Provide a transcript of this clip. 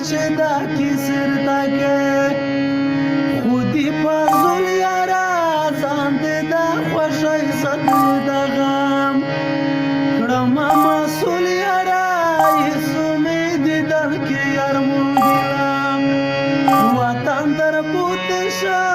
چې دا کیسر تاکه خودی پازول یارا ځان دې دا خوښۍ صدر د غم کړم مسئول یارا هیڅ امید در کې یار موندلم وطن در پوت شه